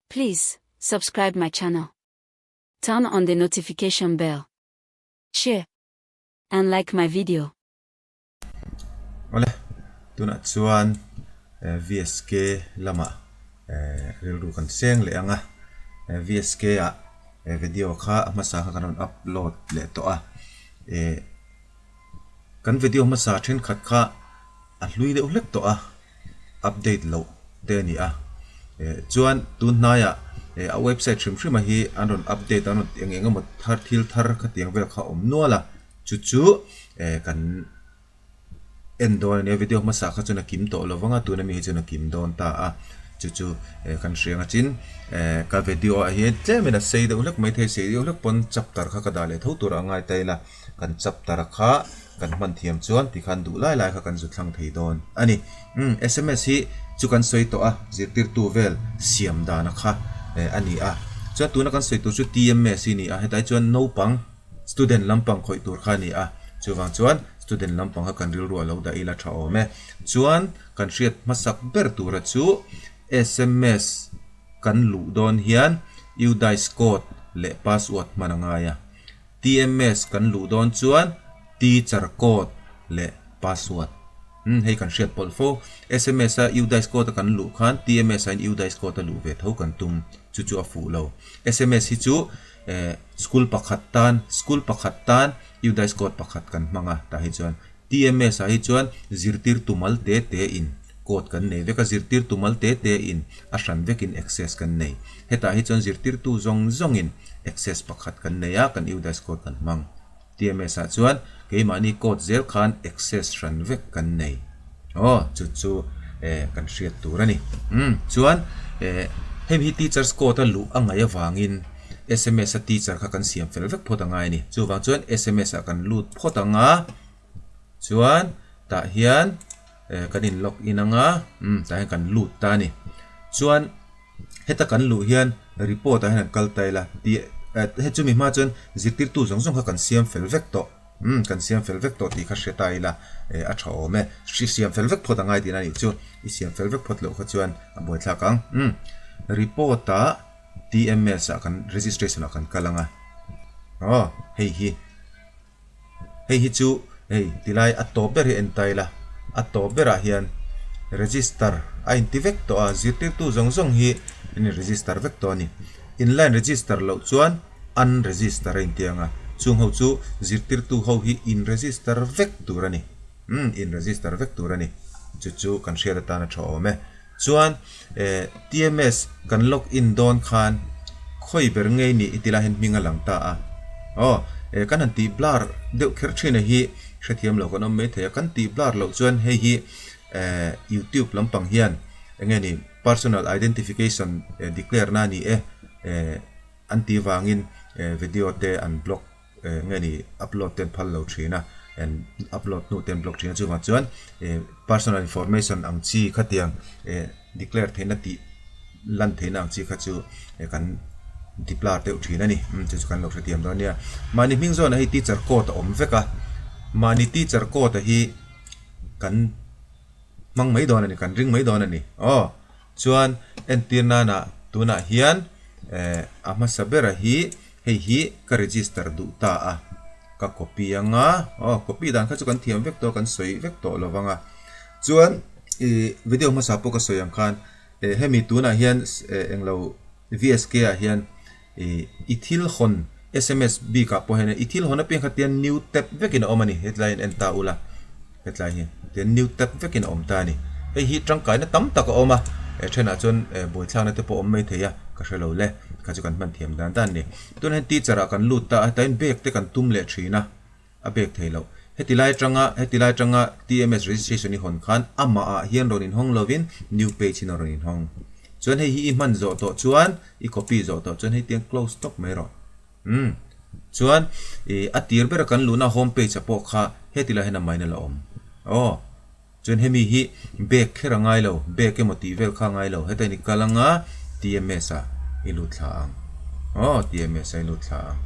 Please, subscribe my channel. Turn on the notification bell. Share. And like my video. Ole, tuna chuan VSK lama rilru kan seng le anga VSK a video kha masa kha kan upload le to a kan video masa thin khat kha a hlui le ulek to a update lo te ni a chuan tun na ya a website shrim a hi anon update anon engeng mo thar thil thar kha tiang vel kha om nuala chu kan endon ne video masa kha chuna kim to lowanga tuna mi chuna kim don ta a chu kan shrenga chin ka video a hi temena sei de ulak mai the sei ulak pon chapter kha ka dale tho tur angai taila kan chapter kha kan man thiam chuan ti khan du lai lai kha kan zu thlang thei don ani sms hi chu kan soi to a zirtir tu vel siam da na kha ani a chu tuna kan soi to chu tms ni a hetai chuan no pang student lampang khoi tur kha ni a chuwang chuan student lampang ha kan ril ro lo da ila tha ome chuan kan riat masak ber tura chu sms kan lu don hian UDICE code le password mananga ya tms kan lu don chuan teacher code le password hei kan riat polfo sms a UDICE code kan lu khan tms a UDICE code lu ve tho kan tum chu a fu lo sms hi chu school pakhat tan UDICE code pakhat kan manga ta hi chuan tms a hi chuan zirtir tumal te in code kan nei veka zirtir tumal te in a hran vekin access kan nei heta hi chuan zirtir tu zong in access pakhat kan nei a kan UDICE code kan mang tms a chuan keimani code zel khan access hran vek kan nei chu kan hriat turani chuan hem hi teachers code a lu angai awangin SMS a teacher kha kan siam fel vek photanga ni chuwang chuan SMS a kan lut photanga chuan ta hian kanin log in anga ta hian kan lut ta ni chuan heta kan lu hian report a hian kal taila ti he chumi ma chuan zirtir tu zong kha kan siam fel vek to kan siam fel vek to ti kha hre taila a tha ome siam fel vek photanga ti na ni chu i siam fel vek phot lo kha chuan a boi thlakang report a TMS akan registration akan kalanga hei hi chu tilai October hi entaila October a hian register a intivek to a zirtir tu zong hi ni register vek to ni inline register lo chuan unregister in tianga chung ho chu zirtir tu ho hi in register vek turani in register vek turani chu kan share ta na thome chuan TMS kan log in don khan khoi ber ngei ni itila hen minga langta a kan an ti blur deuh kher thina hi hrethiam lo kan me the kan ti blur lo chuan hei hi YouTube lampang hian nge ni personal identification declare na ni an ti wangin video te an block nge ni upload ten phal lo thina and upload no ten block thina chuan personal information ang chi khatiang declare thena ti lan thena ang chi kha chu kan diplar te uthina ni chu kan lo thatiam don nia mani ming zone hi teacher code om veka mani teacher code hi kan mang mai don ani kan ring mai don ani chuan entirna na tuna hian ama sabera hi hi ka register du ta a ka copy anga copy dan kha chu kan thiam vek to kan soi vek to lowanga chuan video ma sapo ka soyang khan hemi tuna hian englo VSK a hian ithil hon SMS b ka po hena ithil hon a peng khatian new tab vekin omani headline enta ula headline hi the new tab vekin om ta ni hi tangkai na tam tak oma thena chon boi thlang na te po om mai theya ka hrelo le ka chu kan man thiam dan ni tun hen teacher a kan lut ta tain bek te kan tum le thina a bek theilo hetilai tanga TMS registration ni hon khan ama a hian ronin hong lovin new page in ronin hong chuan hei hi man zo to chuan i copy zo to chuan hei tiang close stop mai ro chuan a tir ber kan luna home page a po kha hetila hena maina la om chuan hemi hi back khera ngai lo back ke motivel kha ngai lo hetai ni kalanga TMS a ilu thlang TMS a ilu thlang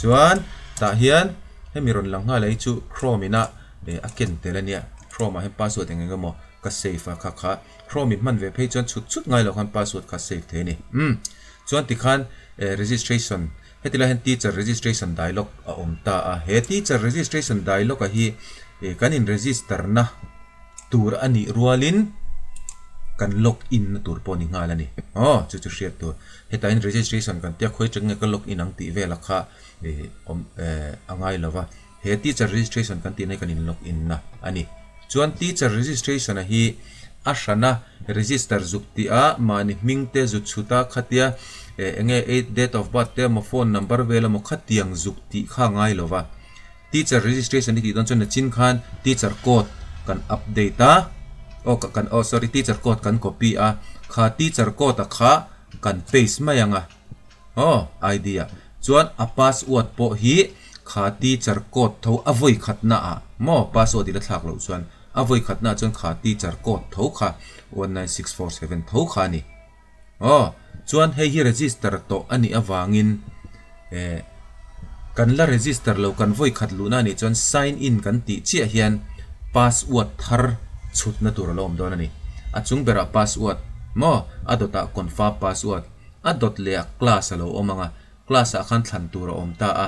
chuan ta hian hemi ron lang nga lai chu Chrome ina aken telania Chrome a hem password engemo ka save kha Chrome man ve page chuan chut ngai lo khan password ka save the ni chuan ti khan registration hetila hen teacher registration dialog a omta a he teacher registration dialog a hi kan in register na tur ani rualin kan log in na tur poni ngala ni chu share tu heta in registration kan tia khoi chang ka log in ang ti vela kha angai lova he teacher registration kan ti nei kan in log in na ani chuan teacher registration a hi ashana register zukti a mani mingte zu chuta khatia enge date of birth te mo phone number vela mo khatiang zukti kha ngai lova teacher registration ni ti don chon chin khan teacher code kan update a teacher code kan copy a kha teacher code a kha kan paste mayanga idea chuan a password po hi kha teacher code tho avoi khatna a mo password ila thlak lo chuan avoi khatna chuan kha teacher code tho kha 19647 tho kha ni chuan hei hi register to ani awangin kan la register lo kan voi khat luna ni chuan sign in kan ti chia hian password thar chut na tur lom don ani achung bera password mo adota confirm password adot le class alo omanga class a khan thlan tur om ta a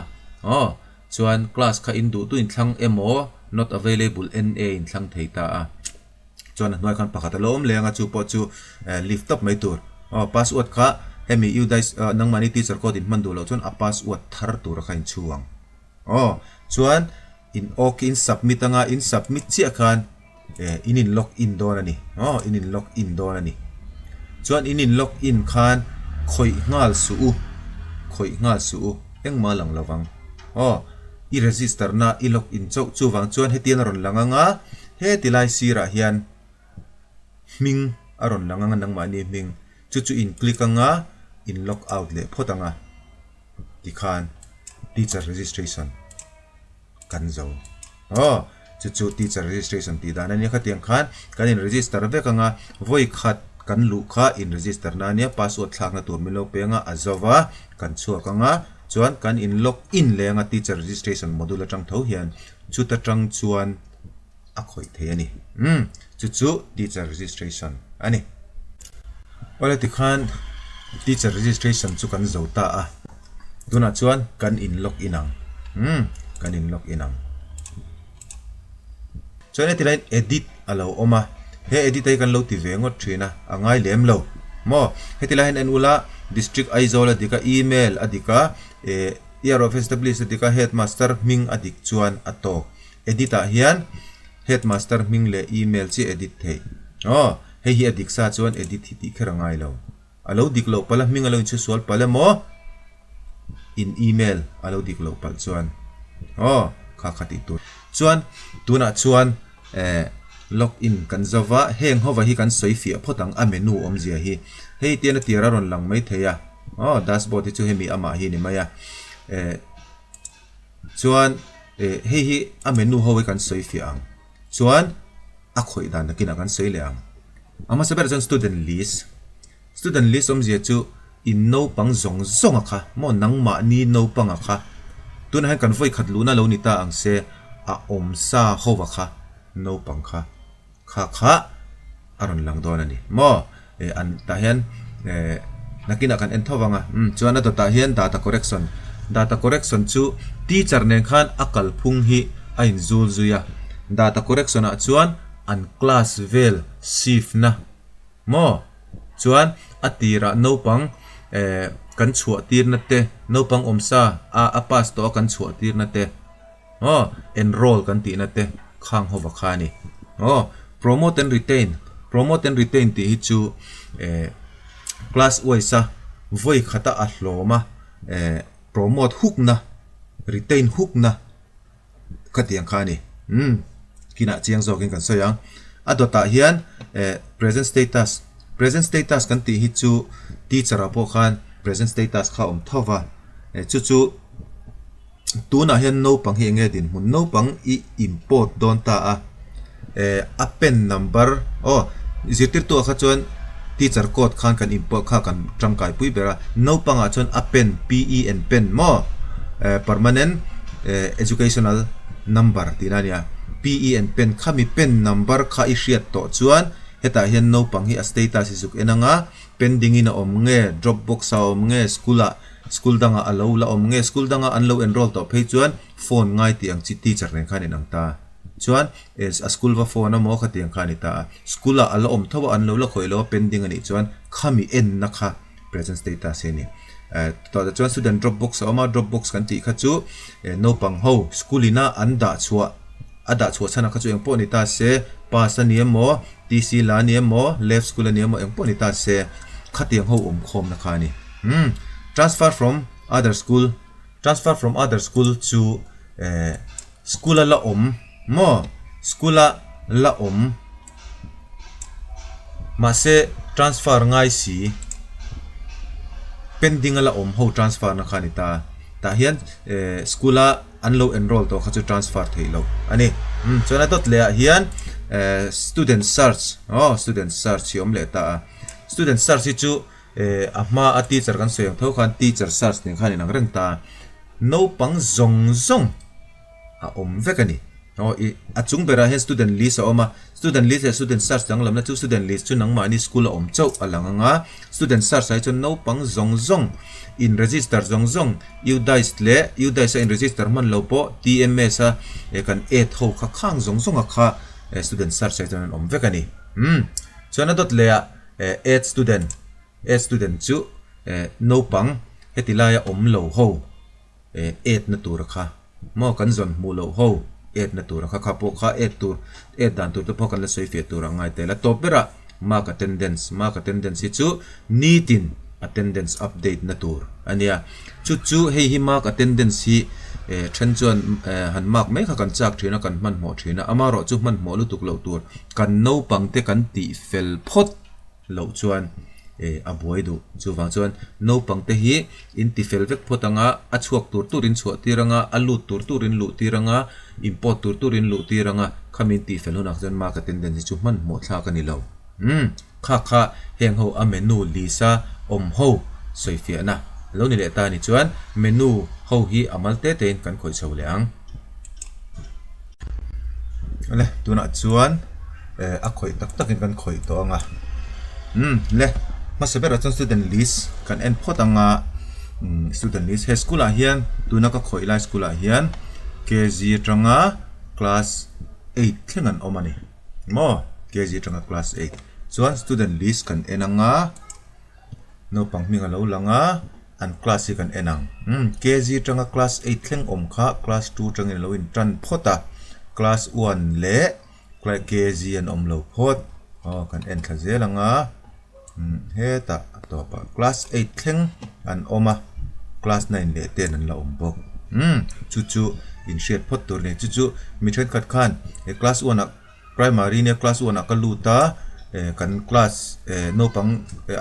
chuan class kha in du tu in thlang emo not available na in thlang theita a chuan noi khan pakhat lom lenga chu po chu lift up mai tur password kha hemi you guys nang mani teacher code in mandu lo chuan a password thar tur kha in chuang chuan in ok in submit anga in submit chi khan in log in don ani in log in don ani chuan in log in khan khoi ngal su engma lang lawang I register na I log in chu wang chuan hetian ron langanga he tilai sira hian ming aron langanga nang mani ming chu in click anga in log out le photanga tikhan teacher registration kan zo chu teacher registration ti dana ni khatiang khan kan in register vekanga voi khat kan lu kha in register na nia password thlak na tur milo penga azova kan chuakanga chuan kan in log in lenga teacher registration module atang tho hian chu ta tang chuan a khoi the ani chu teacher registration ani wala ti khan teacher registration chu kan zo ta a tuna chuan kan in log inang kan in log inang chuan ti line edit alo oma he edit ai kan lo ti vengot thina angai lem lo mo he ti line en ula district aizola dika email adika year of established dika headmaster ming adik chuan ato edita hian headmaster ming le email chi edit thei he hi adik sa chuan edit hi ti kherangai lo alo dik lo pala ming alo chu sol pala mo in email alo dik lo pal chuan kha khati tu chuan tuna chuan login kan zawa heng hova hi kan soifia photang a menu om zia hi hei tiana tira ron lang mai theya dashboard chu hemi ama hi ni maya chuan hei hi a menu howe kan soifia ang chuan a khoi dan kina kan soi le ang ama saber chuan student list om zia chu in no pang zong kha mo nang ma ni no pang kha tun han kan voi khat luna lo ni ta ang se a om sa howa kha no pang kha aron lang don ani mo an ta hian nakina kan en thowanga chuan to ta hian data correction chu teacher nen khan akal phung hi a in zul zuya data correction a chuan an class vel shift na mo chuan atira no pang kan chhuah tir na te no pang omsa a pass to kan chhuah tir na te enroll kan ti na te khang hova khani promote and retain ti hi chu class wise voi khata a hloma promote hook na retain hook na khatiang khani kina chiang zokin kan soyang adota hian present status kan ti hi chu teacher apo khan present status kha om thova chu tuna hian no pang hi nge din mun no pang I import don ta a pen number zirtir to kha chuan teacher code khan kan import kha kan tangkai pui bera no pang a chuan a pen pen mo permanent educational number tinania PE and pen khami pen number kha I hriat to chuan heta hian no pang hi a status isuk enanga pending in a om nge dropbox a om nge school danga alo la om nge school danga anlo enroll to phei chuan phone ngai ti ang chi teacher ren khan inang ta chuan is a school va phone mo kha tiang khan ita school a alo om thawa anlo la khoilo pending ani chuan khami en na kha present status ni to the chuan student dropbox oma dropbox kan ti kha chu no pang ho schoolina anda chua ada chua chana kha chu eng po ni ta se pass ani mo TC la ni mo left school ani mo eng po ni ta se khatiang ho khom na kha ni transfer from other school to school la mo school la ma se transfer ngai si pending la ho transfer na khani ta hian school anlo enroll to khachu transfer theilo ani chona tot le hian student search hi om le ta student search hi chu ama a teacher kan soyang tho khan teacher search ni khan inang reng ta no pang zong a om vekani a chung bera he student list oma student list student search dang lamna chu student list chu nang ma ni school om chau alanga student search ai chu no pang zong in register zong you dice in register man lo po TMS a kan 8 ho kha khang zong a kha student search ai chu om vekani chona dot le 8 student chu no pang hetilaya om lo ho 8 na tur kha mo kan zon mu lo ho 8 na tur kha po kha 8 dan tur to po kan la soi fe tur ngai te la topera mark attendance hi chu needin attendance update na tur ania chu hi mark attendance hi than chuan han mark mai kha kan chak thina kan man mo thina amaro chu man mo lu tuk lo tur kan no pang te kan ti fel phot lo chuan abuai du chu wang chuan no pang te hi in ti fel vek photanga a chuak turin chuak tiranga alu turin lu tiranga import turin lu tiranga khamin ti fel hunak jan mark attendance chu man mo thla kan ni lo kha heng ho a menu lisa om ho soifia na lo ni le ta ni chuan menu ho hi amal te ten kan khoi chho leang le tuna chuan a khoi tak kan khoi to anga le masabera chon student list kan en photanga student list he school a hian tuna ka khoi la school a hian KG tanga class 8 thlengan omani mo KG tanga class 8 chuan student list kan enanga no pangminga lo langa an class kan enang KG tanga class 8 thleng om kha class 2 tangin lo in tran phota class 1 le KG an om lo phot kan en thazelanga heta topa class 8 thleng an oma class 9 le ten an la om bok chu in shet phot tur ne chu mi then khat khan class 1 a primary ne class 1 a kaluta kan class no pang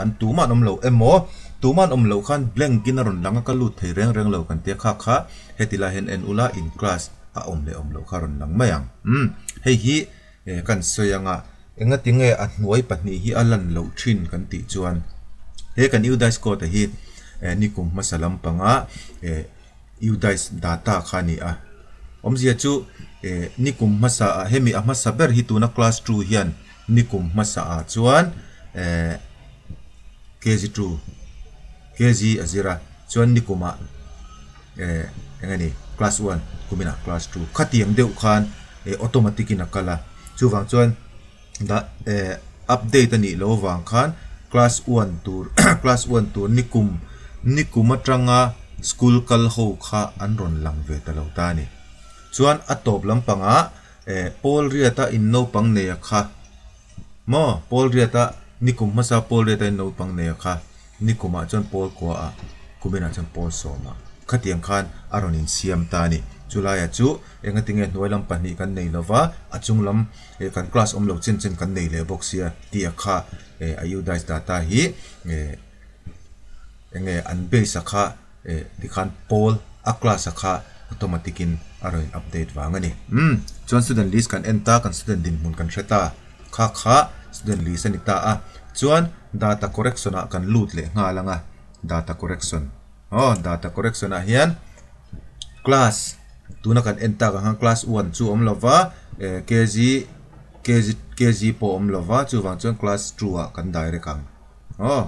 an tuma nom lo emo tuman om lo khan blank kinaron langa kalut thei reng lo kan te kha hetila hen en ula in class a om lo kharon lang mayang hei hi kan soyanga enga tinge a hnuai pahnih hi alan lo thin kan ti chuan he kan udais ko ta hi nikum masalam panga udais data khani a omzia chu nikum masa a hemi a masaber hi tuna class 2 hian nikum masa a chuan KG2 KG azira chuan nikuma engani class 1 kumina class 2 khatiang deuh khan automatic in akala chuwang chuan da update ani lo wang khan class 1 tur class 1 tur nikuma tanga school kal ho kha anron lang ve talo ta ni chuan atop lampanga Paul riata in no pang ne kha mo Paul riata nikum masa Paul riata in no pang ne kha nikuma chuan Paul ko a kumina chuan Paul soma khatiang khan aron in siam ta ni chulaya chu enga tinge hnuailam pahnih kan nei lova achunglam kan class omlo chen kan nei le boxia ti akha ayudais data hi enge anbe sakha dikhan Paul a class akha automatic in aron update wangani chuan student list kan enta kan student din mun kan theta kha student list ani ta a chuan data correction a kan lut le nga langa data correction data correction a hian class tuna kan enta ka hang class 1 chu om lova kg po lova chu wang chuan class 2 kan direct ang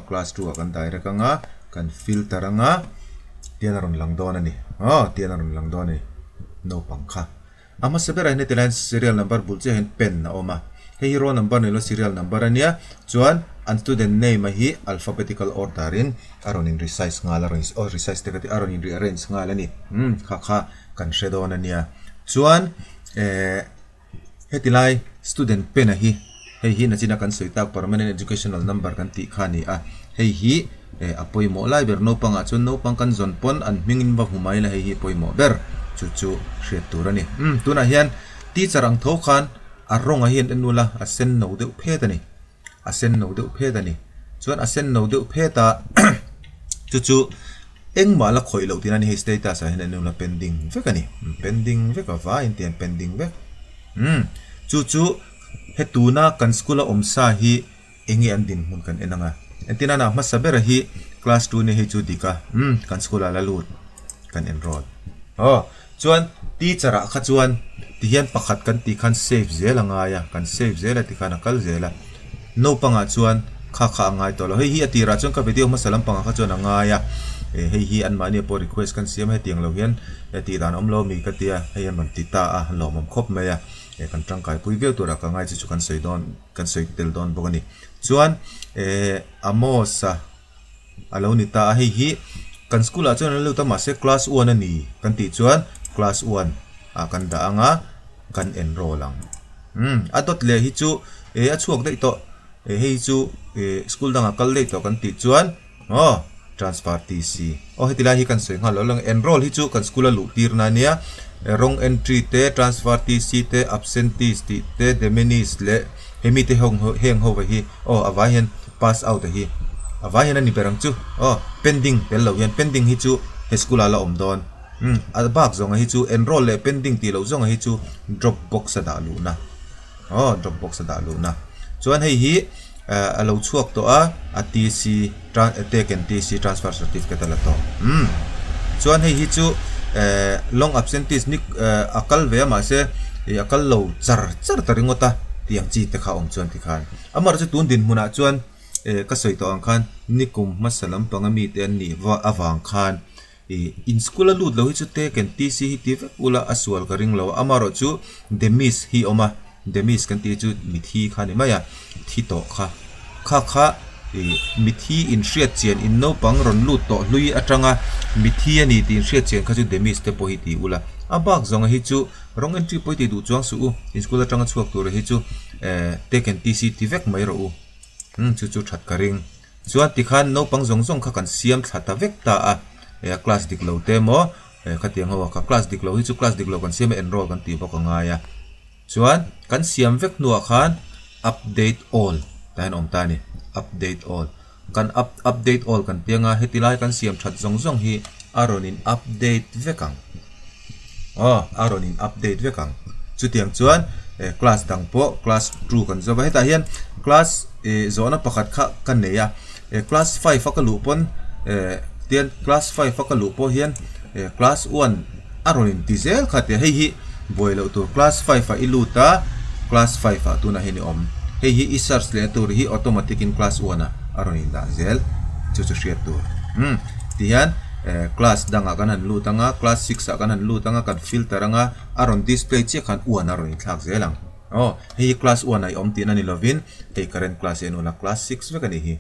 class 2 kan direct anga kan filter anga tian aron lang don ani tian aron lang don ani no pangkha ama sebera ne tilan serial number bulche hen pen na oma hero number ne lo serial number ania chuan an student name hi alphabetical order in aron in resize ngala ron resize te kati aron in rearrange ngala ni kha kan shedon ania chuan hetilai student pen hi na china kan soita permanent educational number kan ti khani hi apoi mo lai ber no panga chun no pang kan zon pon an mingin ba humai la hi poi mo ber chu hret turani tuna hian teacher ang tho khan arong hian enula asen no de phedani asen no de phedani chuan asen no de pheta chu engma la khoi lo tinani hi status a hian enula pending vekani pending veka va intian pending vek chu hetuna kan skula omsa hi engi andin mun kan enanga entina na masabera hi class 2 ni hi chu dika kan skula la lut kan enroll chuan teacher kha chuan ti hian pakhat kan ti khan save zelanga ya kan save zela ti khana kal zela no panga chuan kha ngai to lo hi atira chuan ka video masalam panga kha chuan anga ya hi an mani po request kan siam he tiang lo hian ti dan om lo mi ka tia hei an ti ta lo mom khop me ya kan tangkai pui veu tura ka ngai chu kan sei tel don bogani chuan amosa aloni ta hi kan school a chuan lo ta ma se class 1 ani kan ti chuan class 1 kan da anga kan enroll ang adot le hi chu a chuak dei to hei chu school danga kal dei to kan ti chuan transfer TC hetila hi kan sei ngalo lang enroll hi chu kan school a lu tir na nia wrong entry te transfer TC te absentees te deminis le hemi te heng ho hi awa hian pass out hi awa hian ani berang chu pending tel lo hian pending hi chu he school ala om don bak zonga hi chu enroll le pending ti lo zonga hi chu drop box da lu na drop box da lu na chuan hei hi alo chuak to a TC taken TC transfer certificate la to chuan hei hi chu long absentees ni akal ve ma se akal lo char taringota tiang chi te kha om chuan ti khan amar chu tun din huna chuan ka soi to ang khan nikum masalam pangami te ni wa awang khan in school a lut lo hi chu taken TC hi ti ula aswal ka ring lo amaro chu demis hi oma demis kan ti chu mithi khani maya thi to kha mithi in shriat chen in no pang ron lut to lui atanga mithi ani tin shriat chen kha chu demis te po hi ti ula abak zonga hi chu wrong entry po ti du chuang su in school atanga chuak tur hi chu taken TC ti vek mai ro chu that ka ring chuan ti khan no pang zong kha kan siam thata vek ta class dik lo te mo khatiang ho ka class dik lo hi chu class dik lo kan siam enroll kan ti bok anga ya chuan kan siam vek nuwa khan update all tan om tani update all kan update all kan tianga hetilai kan siam that zong hi aronin update vekang aronin update vekang chu tiang chuan class dang po class 2 kan zoba heta hian class zona pakhat kha kan neya class 5 fa ka lu pon tian class 5 fa ka lu po hian class 1 aronin tizel khate hei hi boilo to class 5 fa iluta class 5 fa tu na hini om hei hi isars le tur hi automatic in class 1 aronin da zel chu shriat tur tian class danga kanan lutanga class 6 kanan lutanga kan filter anga aron display che khan 1 aron thak zelang hei class 1 ai om tin ani lovin hei current class enuna class 6 vekani hi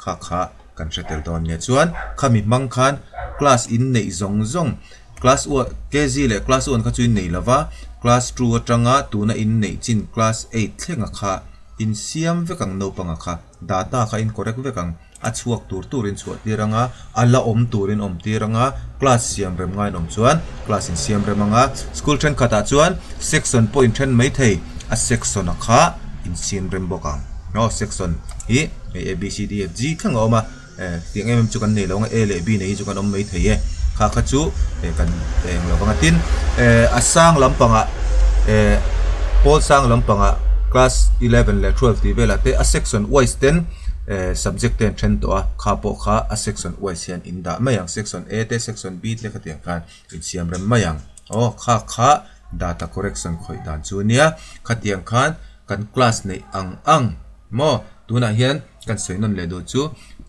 kha kan settle don ne chuan khami mang khan class in nei zong class 1 kg le class 1 kha chu nei lova class 2 atanga tuna in nei chin class 8 thlenga kha in siam vekang no panga kha data kha in correct vekang achuak turin chuat tiranga ala om turin om tiranga class siam rem ngai nom chuan class in siam remanga school train khata chuan section point train mai thei a section kha in siam rem bokang no section hi a b c d f g thanga oma tiang em chu kan nei lo nga a le b nei chu kan om mai thei kha chu kan lo banga tin asang lampanga pol sang lampanga class 11 le 12 ti vela te a section wise ten subject ten trend to kha po kha a section wise hian inda mayang section a te section b le khatiang khan in siam rem mayang kha data correction khoi dan chu nia khatiang khan kan class nei ang mo tuna hian kan soinon le do chu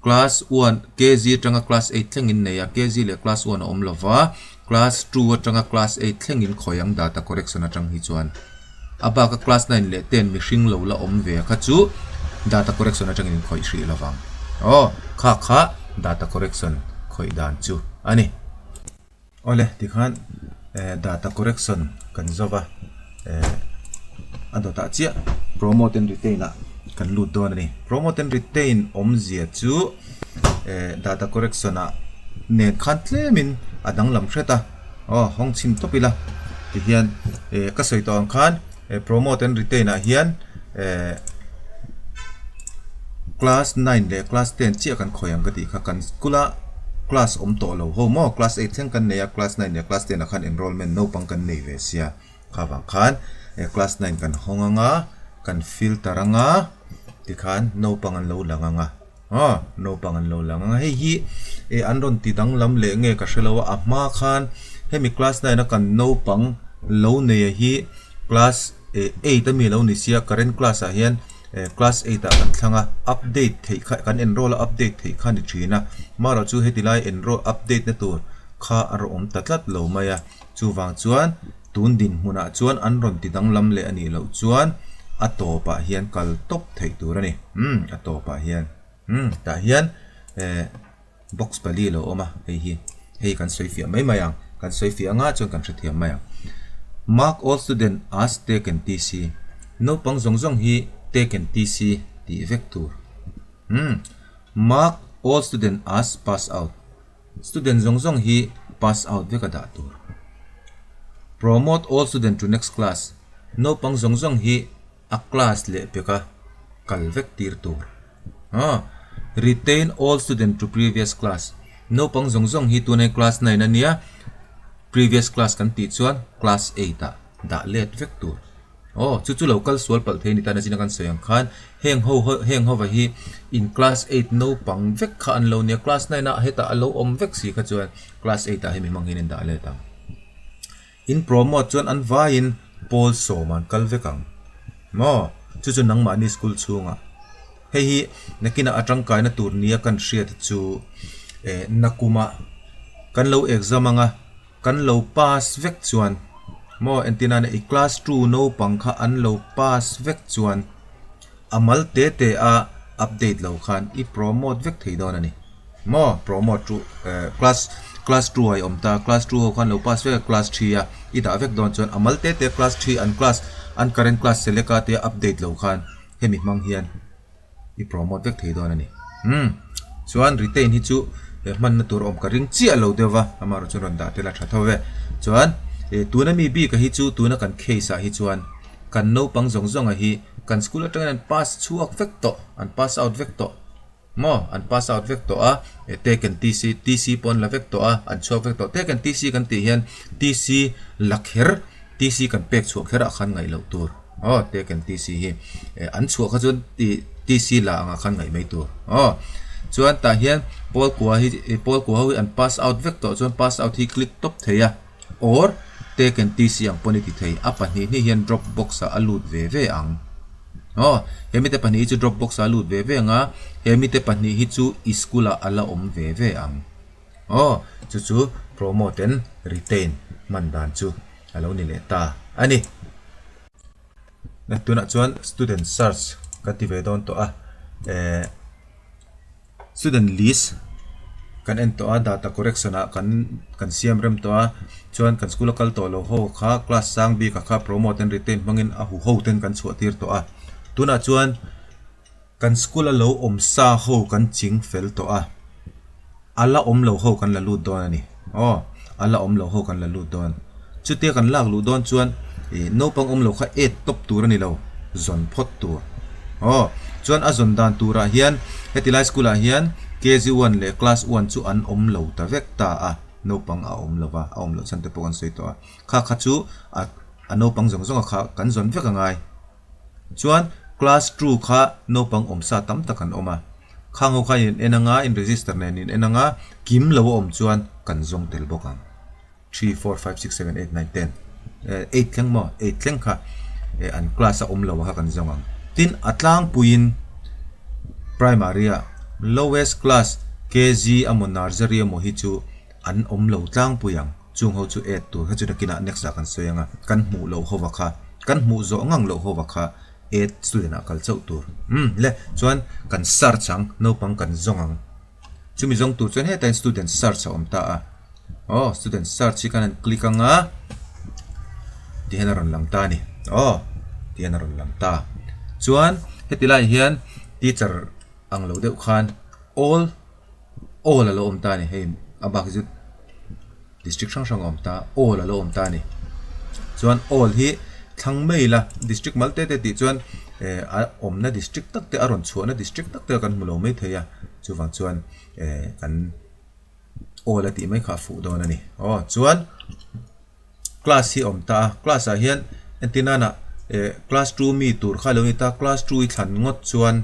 class 1 kg tanga class 8 thlengin nei a kg le class 1 om lova class 2 tanga class 8 thlengin khoyang data correction atang hi chuan aba ka class 9 le 10 mi hring lo la om ve kha chu data correction atang in khoi hri lawang kha data correction khoi dan chu ani ole tikhan data correction kan zova adota chia promote and retain la kan lut don ni promote and retain om zia chu data correction a net khan tlemin adang lam threta hong chin to pila ti hian ka soi to ang khan promote and retain a hian class 9 le class 10 chia kan khoyang ka ti kha kan skula class om to lo ho mo class 8 theng kan neya class 9 le class 10 khan enrollment no pang kan nei ve sia khawang khan class 9 kan honganga kan filter anga ti khan no pang an lo langanga no pang an lo langanga hei hi anron ti dang lam le nge ka shelawa ama khan hemi class 9 kan no pang lo nei hi class 8 mi lo ni sia current class a hian class 8 kan thanga update thei kan enroll update thei khan ni thina mara chu hetilai enroll update na tur kha ar om tatlat lo maya chu wang chuan tun din huna chuan anron ti dang lam le ani lo chuan atopa hian kal top thei tur ani atopa hian ta hian box pali lo oma hei kan soifia mai mayang kan soifia nga chuan kan thriam mayang mark all student as taken tc no pang zong hi taken tc ti vector mark all student as pass out student zong hi pass out veka da tur promote all student to next class no pang zong hi a class le peka kal vek tir tur retain all student to previous class no pang zong hi tu nei class 9 ania previous class kan ti chuan class 8 da let vector chu local sual pal the ni ta na jina kan soyang khan heng ho wa hi in class 8 no pang vek kha an lo ne class 9 na heta alo om vek si kha chuan class 8 a hemi mangin da le ta in promote chuan an va in pol so man kal vekang mo chu nang ma ni school chunga hei hi nakina atang kai na tur nia kan hriat chu nakuma kan lo exam anga kan lo pass vek chuan mo entina na i class 2 no pangkha an lo pass vek chuan amal te a update lo khan i promote vek thei don ani mo promote to class 2 ai omta class 2 ho khan lo pass vek class 3 a i da vek don chuan amal te class 3 an current class seleka te update lo khan hemi mang hian i promote vek thei don ani chuan retain hi chu man na tur om ka ring chi alo dewa amaro chuan da te la tha thove chuan tuna mi bi ka hi chu tuna kan case a hi chuan kan no pang zong a hi kan school atang an pass chuak vek to an pass out vek to mo an pass out vek to a taken tc pon la vek to a an chuak vek to taken tc kan ti hian tc lakher tc kan pek chuak khera khan ngai lo tur taken tc hi an chuak kha chun tc la anga khan ngai mai tur chuan ta hian pol kwa hi an pass out vek to chuan pass out hi click top theya or taken tc ang poni ti thei apa ni hian drop box a alut ve ang hemi te pani chu drop box a alut ve nga hemi te pani hi chu iskula ala om ve ang chu promote and retain mandan chu alo ni le ta ani na tuna chuan student search ka ti ve don to student list kan ento data correction kan siam rem to chuan kan school kal to lo ho kha class sang bi ka kha promote and retain mangin a hu ten kan chuatir to tuna chuan kan school lo om sa ho kan ching fel to ala om lo ho kan la lut don ani ala om lo ho kan la lut don chute kan lak lu don chuan no pang om lo kha 8 top tur ani lo zon phot tur chuan a zon dan tura hian hetilai school a hian KG1 le class 1 chu an om lo ta vek ta no pang a om lova a om lo chan te pon sei to kha chu a no pang zong kha kan zon vek angai chuan class 2 kha no pang om sa tam takan oma khang ho kha in enanga in register nen in enanga kim lo om chuan kan zong tel bokang 3 4 5 6 7 8 9 10 8 tleng mo 8 tleng kha an class a om lo ha kan zong ang tin atlang puin primary a lowest class KG amon nursery mo hi chu an om lo tlang puyang chung ho chu 8 tur ha chu kina next a kan soyanga kan mu lo ho wa kha kan mu zo ngang lo ho wa kha 8 student a kal chau tur le chuan kan sar chang no pang kan zong ang chumi zong tur chuan he tan student search om ta a student search kan click anga ti henaron lang ta ni ti henaron lang ta chuan hetilai hian teacher ang lo deuh khan all alo om ta ni he abak zu district sang om ta all alo om ta ni chuan all hi thang mei la district malte te ti chuan om na district tak te aron chuana district tak te kan mulo mai theya chuwang chuan kan all ati mai kha fu do na ni chuan class hi om ta class a hian entina na class 2 mi tur kha lo ni ta class 2 i thlan ngot chuan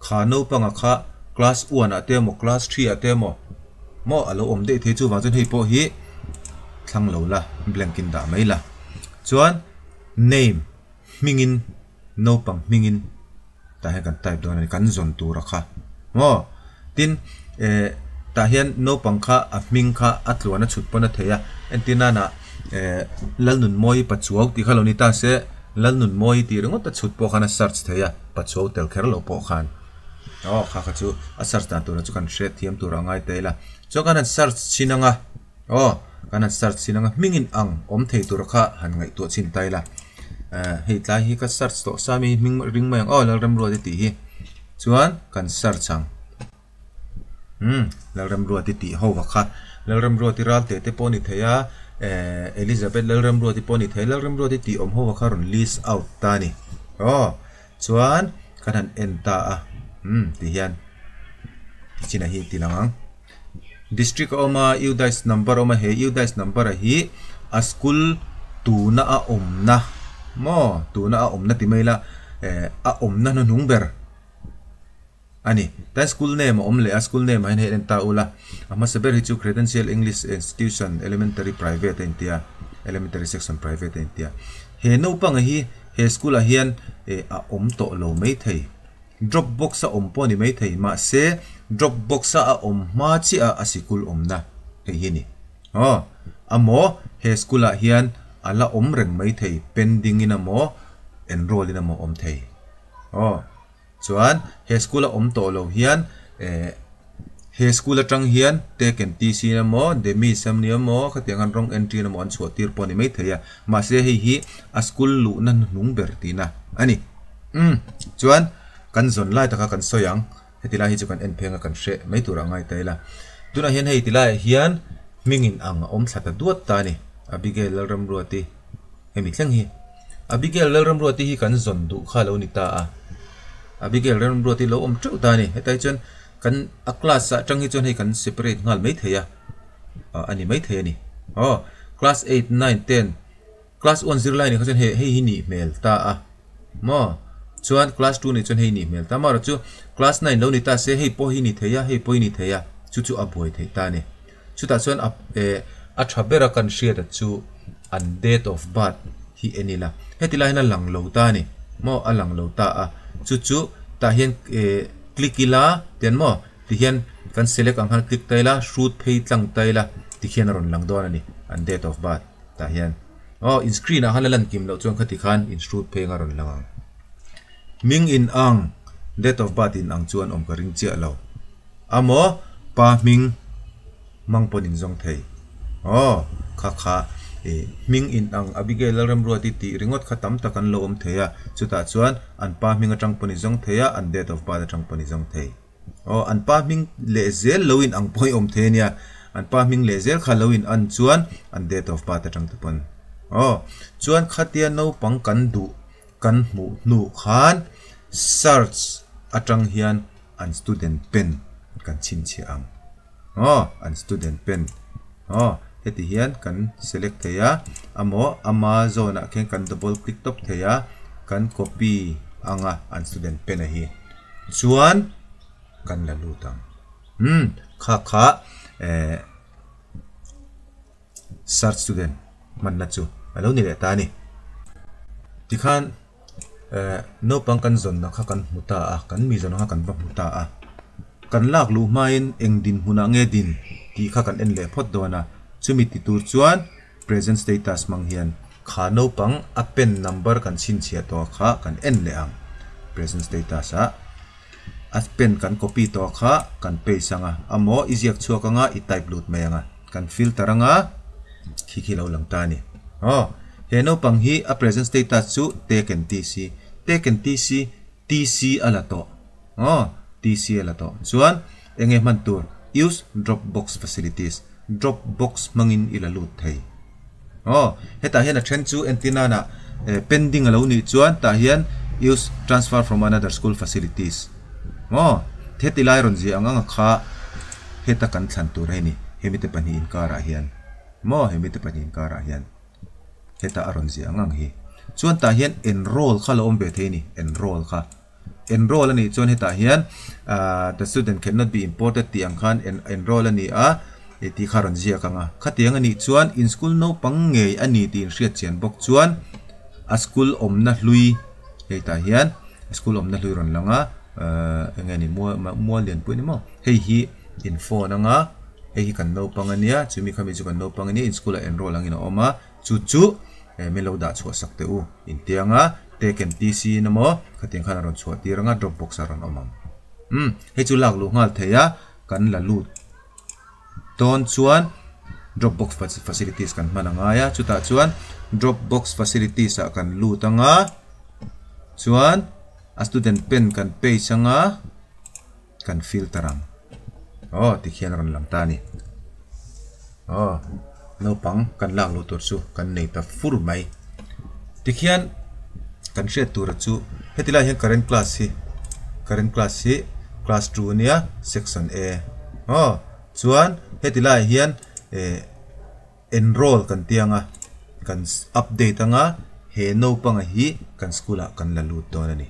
kha no panga kha class 1 ate mo class 3 ate mo alo om de the chuwang chuan hei po hi thlang lo la blankin da mai la chuan name mingin no pang mingin ta he kan type do na kan zon tu ra kha tin ta hian no pang kha a ming kha atluana chut pona theya entina na lalnun moi pachuau ti khaloni ta se lalnun moi ti ringot ta chut po khana search theya pachuau tel kher lo po khan kha chu a search ta tu na chu kan share thiam tu rangai teila chu kan search chinanga kan search chinanga mingin ang om thei tur kha han ngai to chin taila hei tlai hi ka search to sami ming ring mai lal ram ro ti hi chuan kan search chang lal ram ro ti ho wa kha lal ram ro ti ral te poni theya Elizabeth lal ram ro ti poni thei lal ram ro ti om ho wa kha ron list out ta ni chuan kan han enta a ti hian china hi ti langang district oma udais number oma he udais number hi a school tu na a om na tu na a om na ti maila a om na no nungber ani tan school name om le a school name hin he enta ula ama saber hi chu credential english institution elementary private intia elementary section private intia he no pang hi he school a hian a om to lo mai thei dropbox a om po ni mai thei ma se dropbox a om ma chi a asikul om na hi ni amo he school a hian ala om reng mai thei pending in amo enroll in amo om thei chuan he school a om to lo hian he school atang hian taken tc amo demi sam ni amo khatiang rong entry amo an chhuat tir po ni mai theya ma se hi a school lu nan nung ber tina ani chuan kan zon lai taka kan soyang hetila hi chu kan enphenga kan hre mai tur angai taila tuna hian hei tilai hian mingin ang om thlata duat ta ni Abigail lalram ruati hemi thleng hi Abigail lalram ruati hi kan zon du kha lo ni ta a Abigail lalram ruati lo om treu ta ni hetai chon kan a class a tang hi chon hei kan separate ngal mai theya ani mai the ni class 8 9 10 class 1 0 line ni kha chon hei hi ni mel ta a chuan class 2 ni chon hei ni mel ta mar chu class 9 lo ni ta se hei po hi ni theya hei po ni theya chu a boi thei ta ni chu ta chuan a thabera kan share chu an date of birth hi enila hetila hina lang lo ta ni a lang lo ta a chu ta hian click ila ten mo ti hian kan select ang han click taila shoot page tlang taila ti hian ron lang don ani an date of birth ta hian in screen a halalan kim lo chuan khati khan in shoot page ron lang ming in ang date of birth in ang chuan om ka ring chia lo amo pa ming mang ponin zong thei kha ming in ang Abigail lalram ruati ti ringot khatam takan lo om theya chuta chuan an pa ming atang poni zong theya an date of birth atang poni zong thei an pa ming le zel loin ang poi om the nia an pa ming le zel kha loin an chuan an date of birth atang pon chuan khatia no pang kan du kan mu nu khan search atang hian an student pen kan chin chi ang an student pen heti hian kan select theya amo Amazon a khen kan double click top theya kan copy anga an student pen a hi chuan kan la lutang kha search student man na chu alo ni le ta ni ti khan no pang kan zon na kha kan muta a kan mi zon ha kan va muta a kan lak lu main eng din huna nge din ti kha kan en le phot do na chumi ti tur chuan present status mang hian kha no pang a pen number kan sin chia to kha kan en le ang present status a as pen kan copy to kha kan paste anga amo iziak chuak anga I type lut mai anga kan filter anga khikhilo lang ta ni he no pang hi a present status chu taken tc tc ala to tc ala to chuan enge man tur use dropbox facilities dropbox mangin ila lut thei heta hian a then chu antenna na pending alo ni chuan ta hian use transfer from another school facilities thetilai ron ji anga kha heta kan thlan tur he ni hemite pani in kara hian hemite pani in kara hian heta aron ji angang hi chuan ta hian enroll kha lo om be the ni enroll ani chuan heta hian the student cannot be imported ti ang khan enroll ani a ti kharon ji akanga khatiang ani chuan in school no pang nge ani tin hriat chian bok chuan a school omna hlui heta hian school omna hlui ron langa engani mo lian pu ni mo hei hi info nanga hei kan no pangania chumi khami chu kan no pangani in school enroll angina oma chu melo da chu sakte u in tianga taken tc namo khatiang khana ron chu tiranga dropbox aron omam hei chu lak lu ngal theya kan la lut ton chuan dropbox facilities kan mananga ya chuta chuan dropbox facilities a kan lut anga chuan a student pen kan paste anga kan filter ang ti khian ron lam ta ni no pang kan lak lu tur chu kan nei ta fur mai ti khian kan hriat tur chu hetila hian current class hi class 2 nia section a chuan hetila hian enroll kan tianga kan update anga he no pang hi kan skula kan la lut don ani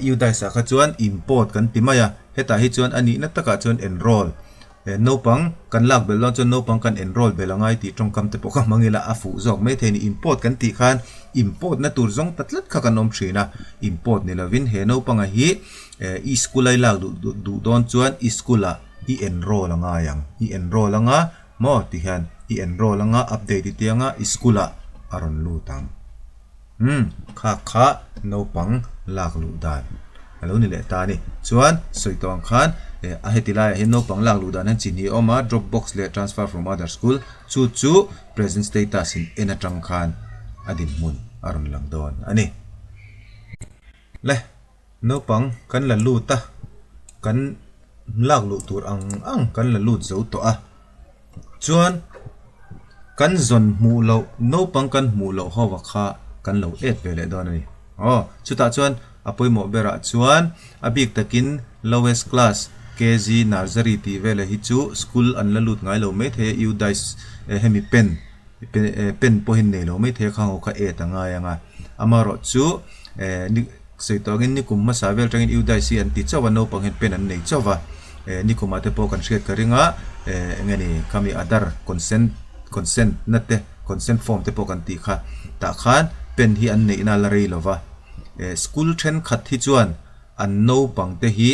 you dai sa kha chuan import kan timaya heta hi chuan ani na taka chuan enroll no pang kan lak bel lo chuan no pang kan enroll belangai ti tong kam te poka mangila afu zok mai theni import kan ti khan import na tur zong tatlat kha kan om thina import ni lovin he no pang hi I skula lak du don chuan I skula I enroll anga yang I enroll anga mo ti han I enroll anga update ti anga I skula aron lutang kha no pang lak lu dan alo ni le ta ni chuan soitong khan a hetilai he no pang lak lu dan han chini oma dropbox le transfer from other school chu present status in enatang khan adin mun aron lang don ani le no pang kan la lu ta kan lak lu tur ang kan la lut zo to a chuan kan zon mu lo no pang kan mu lo hawa kha kan lo et pele don ani chuta chuan apoi mo bera chuan abik takin lowest class kg nursery ti vele hi chu school an la lut ngai lo me the you dice hemi pen po hin nei lo me the khang kha et anga yanga amaro chu ni seitogin ni kum ma savel tangin you dice an ti chawa no pang hen pen an nei chawa ni kuma te po kan share karinga ngani kami adar consent nate consent form te po kan ti kha ta khan pen hi an nei na la rei lova school tren khat hi chuan an no pang te hi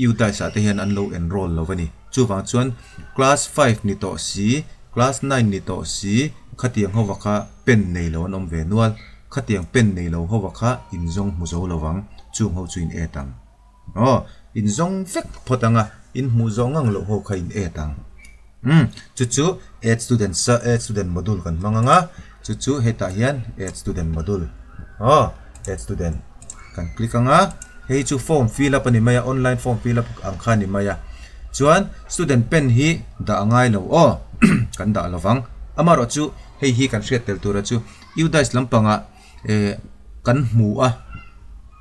you dai sa te hian an lo enroll lovani chu wang chuan class 5 ni to si class 9 ni to si khatiang ho waka pen nei lo nom ve nual khatiang pen nei lo ho waka in zong mu zo lowang chu ho chuin etang in zong vek photanga in mu zong ang lo ho kha in etang chu add student module kan manganga chu heta hian add student module add student kan click anga hei chu form fill up ani maya online form fill up ang kha ni maya chuan student pen hi da angai lo kan da lowang amaro chu hei hi kan hriat tel tura chu you dice lampanga kan mu a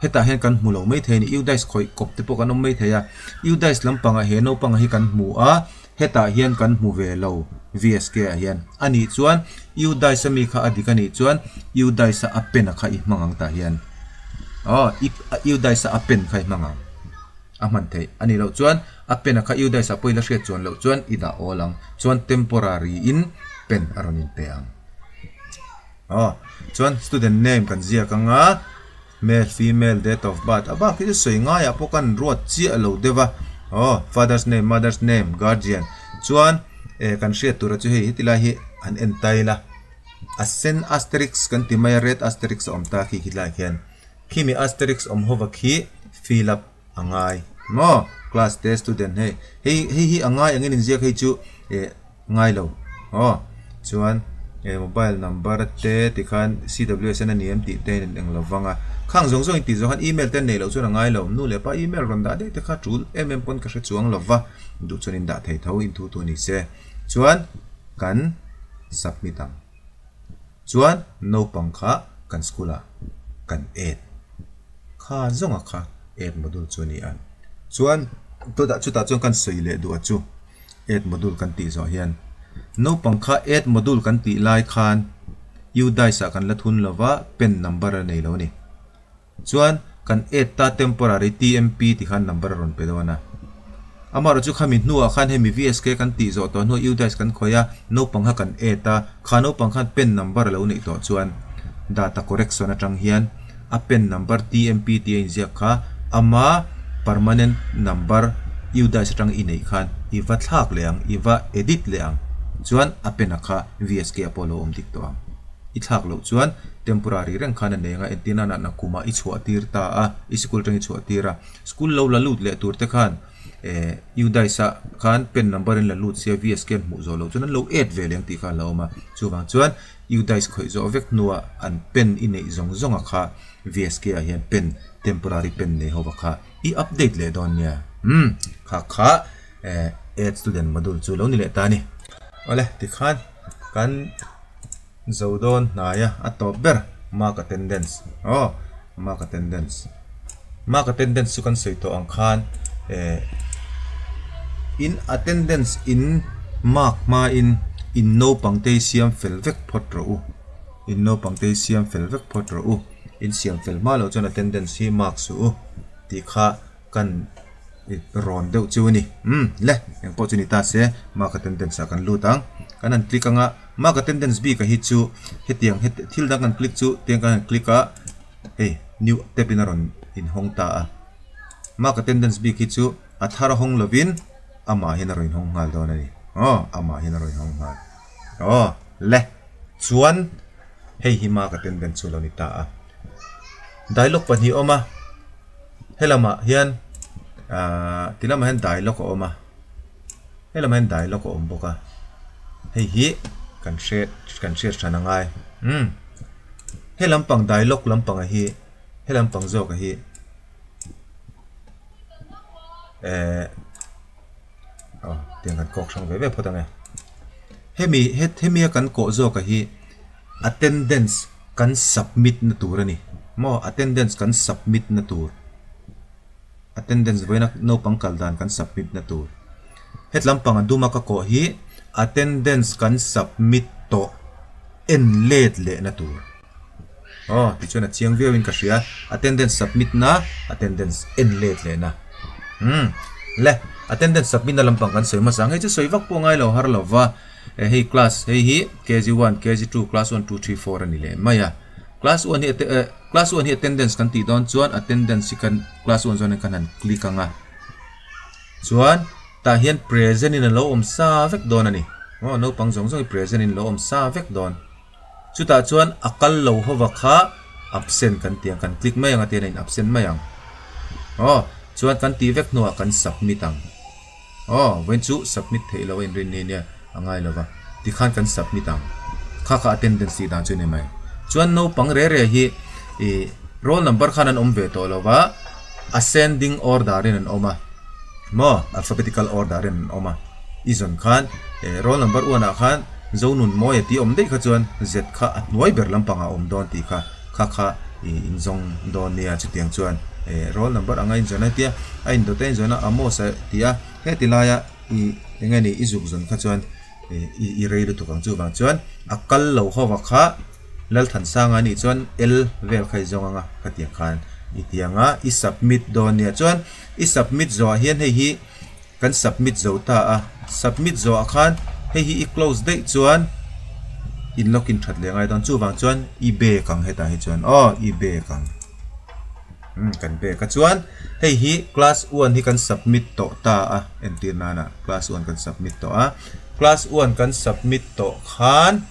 heta hen kan mu lo mai the ni you dice khoi kop te po kan om mai theya you dice lampanga he no panga hi kan mu a heta hian kan mu ve lo vsk a hian ani chuan you dice mi kha adikani chuan you dice a pen a kha I mangang ta hian you dice a pen khai mangang aman the ani lo chuan a pen a kha you dice a poila hriat chuan lo chuan ida olang chuan temporary in pen aron in te ang chuan student name kan zia ka nga male female date of birth aba ki soi nga ya po kan ruat chi alo dewa father's name mother's name guardian chuan kan hriat tura chu hei hitila hi an entai la asen asterisk kan timaya red asterisk om ta khi khila hian kimi asterisk om hova khi fill up angai mo class test student hei angai angin in zia khei chu ngai lo chuan mobile number te tikhan CWSN ani em ti ten eng lawanga khang zong zong ti zo han email ten nei lo chu ngai lo nu le pa email ron da de te kha tul pon ka hre chuang lova du chuan in da thei tho in thu tu ni se chuan kan submit am chuan no pangkha kan skula kan add kha zonga kha add module chu ni an chuan to da chu ta chuan kan soi le du chu add module kan ti zo hian no pangkha add module kan ti lai khan u daisa kan la thun lova pen number nei lo ni chuan kan add ta temporary tmp ti khan number ron pe do na amaro chu khami nuwa khan hemi vsk kan ti zo to no u dais kan khoya no pangkha kan add ta kha no pangkha pen number lo nei to chuan data correction atang hian a pen number tmp ti in zia kha ama permanent number u dais atang inei khan iwa thlak leang iwa edit leang chuan apena kha vsk apollo om dik to am I thak lo chuan temporary reng khan ne nga entina na kuma I chhuat tir ta a school tang I chhuat tira school lo la lut le tur te khan u daisa khan pen number in la lut sia vsk mu zo lo chuan lo 8 veleng ti kha lo ma chuwang chuan u dais khoi zo vek nuwa an pen inei zong zonga kha vsk a hian pen temporary pen ne howa kha I update le don nia kha add student module chu lo ni le ta ni ole ti khan kan zodon naya atober mark attendance mark attendance su kan sei to ang khan in attendance in mark ma in no pangte siam fel vek phot ro in no pangte siam fel vek phot ro in siam fel ma lo chon attendance hi mark su ti kha kan ron deuh chu ni le yang opportunity se mark attendance kan lutang kanan click anga mark attendance b ka hi chu hetiang thil dang kan click chu tiang kan click a new tab in ron in hong ta a mark attendance b ki chu athara hong lovin ama hin ron hong ngal don ani ama hin ron hong ngal le chuan hi mark attendance chu lo ni ta a dialog pan hi oma helama hian tilama hen dialog oma helama hen dialog om boka hi kan share chanangai he lampang dialog lampang hi he lampang zo ka hi tiang kan kok sang ve photang hemi kan ko zo ka hi attendance kan submit na turani mo attendance kan submit na tur attendance voina no pangkal dan kan submit na tur het lampang duma ka ko hi attendance kan submit to en late le na tur ti chona chiang viewin ka ria attendance submit na attendance en late le na le attendance submit na lampang kan soi masang he chu soi vak po ngai lo har lova hey class hey hi kg1 kg2 class 1 2 3 4 ani le maya class 1 hi class 1 hi attendance kan ti don chuan attendance kan class 1 zone kan han click anga chuan ta hian present in lo om sa vek don ani no pang zong zong present in lo om sa vek don chuta chuan akal lo howa kha absent kan tiang kan click mayang ate in absent mayang chuan kan ti vek no kan submit ang when chu submit thei lo in rin ne angai lova ti khan kan submit ang kha attendance dan chu ne mai chuan no pang re hi roll number khan an om ve to lova ascending order in an oma mo alphabetical order in oma izon khan roll number 1 khan zonun moy ti om dei kha chuan z kha atnuai ber lampanga om don ti kha in zong don nia chu tiang chuan roll number angai zona tia ain do ten zona amo sa tia he tilaya engani izuk zon kha chuan i reilu tu kang chu bang chuan akal lo howa kha lal than sanga ni chuan l vel khai zonga kha tiang khan itianga I submit don nia chuan I submit zo hian hi kan submit zo ta submit zo khan hi I close date chuan in lokin that le ngai don chu wang chuan I be kang heta hi chuan I be kang kan be ka chuan hei hi class 1 hi kan submit to ta entir na class 1 kan submit to class 1 kan submit to khan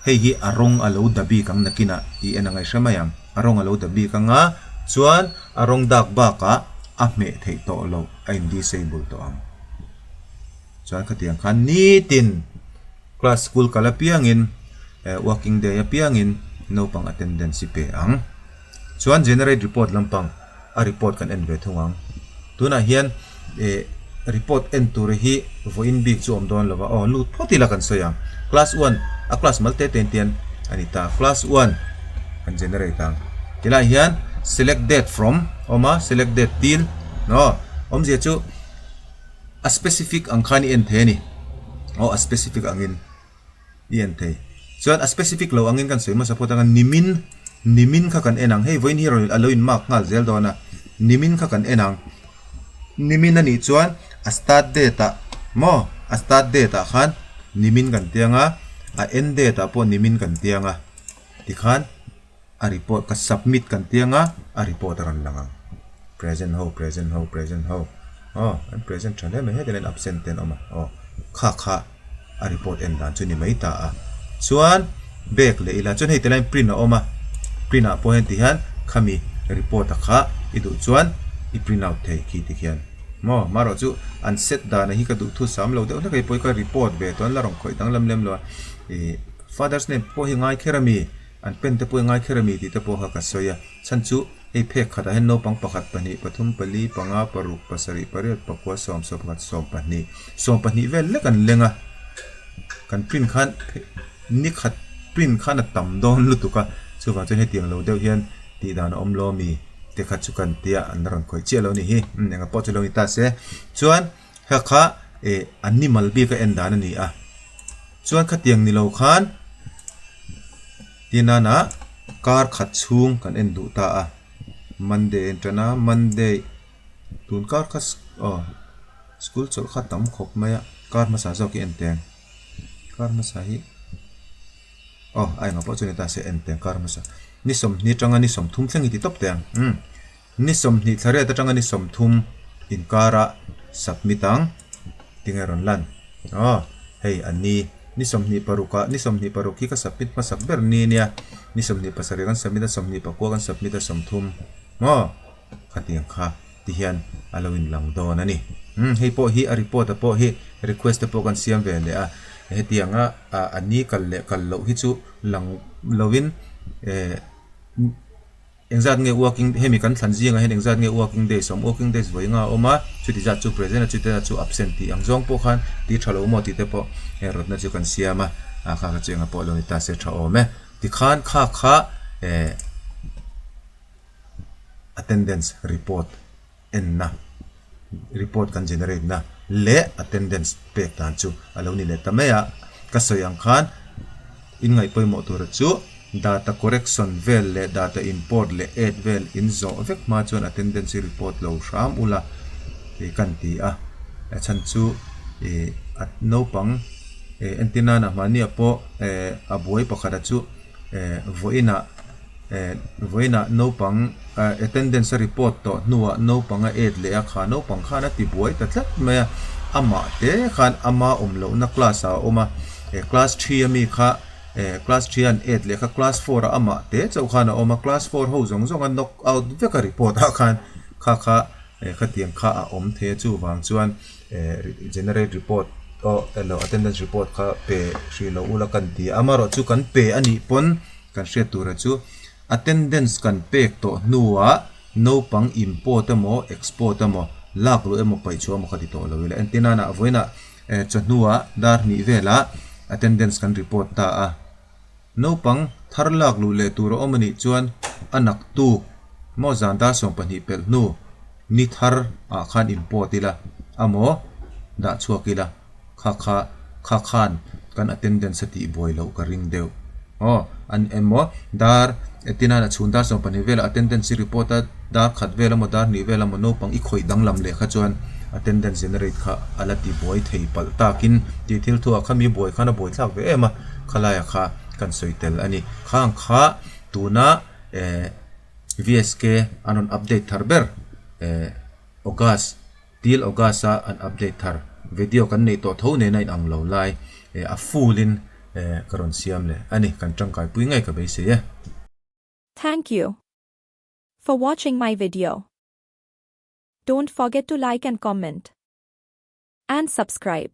hei hi arong alo dabi kang nakina I enangai samayang arong alo dabi kang chuan arong dak ba ka me thei to lo I'm disable to chuan khatiang khan nitin class school kala piangin working day piangin no pang attendance pe chuan generate report lampang a report kan en ve thungang tuna hian report en tur hi voin big chu om don lova lut photila kan soyang class 1 a class malte ten anita class 1 kan generate tila hian select date from select date till no je chu a specific ang khani en the ni a specific angin ien the chuan a specific lo angin kan soima support ang nimin kha kan enang hei voin hero aloin mark ngal zel dona nimin kha kan enang nimin ani chuan a start date a start date khan nimin kan tianga a end date po nimin kan tianga tikhan a report ka submit kan tianga a report ran langa present ho and present chale me he absent ten kha a report end dan chuni mai ta chuan back le ila chun hei teline print print po hen ti han khami report kha idu chuan I print out thei ki ti hian maro chu an set da na hi ka du thu sam lo de na kai poi ka report be ton la rong khoi dang lam lo father's name po hi ngai kherami an pen te po ngai kherami ti te po ha ka soya chan chu ei phek khada hen no pang pakhat pani pathum pali panga paruk pasari pariat pakwa som pakhat som pani vel le kan lenga kan print khan ni khat print khan tam don lutuka chu wa chen he tiang lo de hian ti dan om lo mi te khat chu kan tia an ran khoi che lo ni hi nenga po chu lo ni ta se chuan ha kha animal bi ka en dan ani chuan kha tiang ni lo khan tinana kar khat chung kan en du ta Monday entrana Monday tun kar khas school chol khatam khop maya kar masa zo ki enteng kar masa hi ai nga po chune ta se enteng kar masa ni som ni tanga ni som thum thleng ti top teng ni som ni thare ta tanga ni som thum in kara submitang tingeron lan hei ani ni som ni paruki ka submit masak ber ni nia ni som ni pasari kan submit som ni pakwa kan submit som thum khatiang kha ti hian alowin lang do na ni hei po hi a report po hi request po kan siam ve le he tianga ani kal lo hi chu lang lovin engzat nge working hemi kan than jinga hen engzat nge working days som working days voinga oma chuti za chu present chu te chu absent ti angjong po khan ti thalo mo ti te po rot na chu kan siama kha chenga po lo ni ta se tha ome ti khan kha attendance report enna report kan generate na le attendance pek tan chu alo ni le tamaya kasoyang khan in ngai poi mo tur chu data correction vel le data import le add vel in zo vek ma chuan attendance report lo ram ula kan ti chan chu at no pang antina na mania po abuai pakhara chu voina no pang attendance report to nuwa no panga add le kha no pang khana ti buai ta tlat me ama te khan ama omlo na class oma class 3 ami kha class 3 and 8 le kha class 4 ama te chau khana oma class 4 ho zong an knock out veka report khan kha khatiang kha om the chu wang chuan generate report lo attendance report kha pe shri lo ula kan ti amaro chu kan pe ani pon kan hre tur chu attendance kan pek to nuwa no pang import mo export mo lak lu emo pai chu mo khati to lo wile antina na avoina chnuwa dar ni vela attendance kan report ta no pang thar lak lu le tur omani chuan anak tu mo zanda som pani pel nu ni thar khan import ila amo da chuakila kha khan kan attendance ti boy lo ka ring deu an emo dar etina na chundar som pani vela attendance report dar khat vela mo dar ni vela mo no pang i khoi dang lam le kha chuan attendance generate kha alati boy thei pal takin ti thil thu khami boy khana boy thak ve ema khalaya kha kan soitel ani khang kha tuna VSK anon update tharber August til August an update thar video kan nei to tho ne nai ang lo lai a full in karon siam le ani kan tangkai pui ngai ka be se ya. Thank you for watching my video. Don't forget to like and comment and subscribe.